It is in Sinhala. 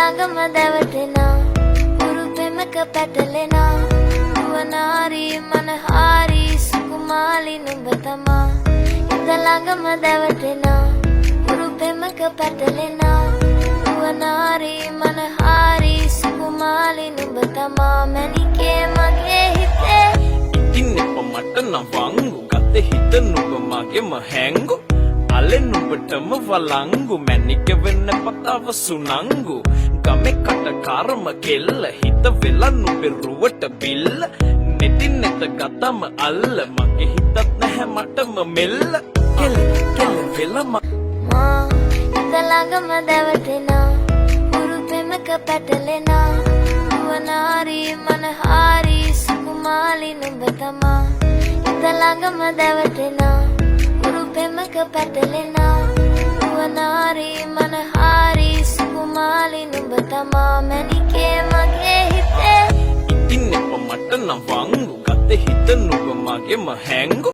ළඟම දැවටෙනා උරු පෙමක පැටලෙනා නුවනාරි මනහාරි සුකුමාලි නුඹ තමා හිත ළඟම දැවටෙනා උරු පෙමක පැටලෙනා නුවනාරි මනහාරි සුකුමාලි නුඹ තමා මැනිකේ මගේ හිතේ ඉන්නේ පමට නවංගු ගතේ හිත නුඹ මගේම හැංගු අලෙන් නුඹටම වලංගු මැනික වෙන්න පතාව සුනංගු ගමේ කට කර්ම කෙල්ල හිත වෙලා නුඹේ රුවට බිල්ල නෙතින් නැත ගතම අල්ල මගේ හිතත් නැහැ මටම මෙල්ල කෙල වෙලා මා හිත ළඟම දැවටෙනා උරු පෙමක පැටලෙනා නුවනාරි මනහාරි සුකුමාලි නුඹ තමා හිත ළඟම දැවටෙනා උරු පෙමක පැටලෙනා නුවනාරි මනහාරි සුකුමාලි නුඹ තමා මැනිකේ මගේ හිතේ ඉන්නේ පමට නවංගු ගතේ හිත නුඹ මගේම හැංගු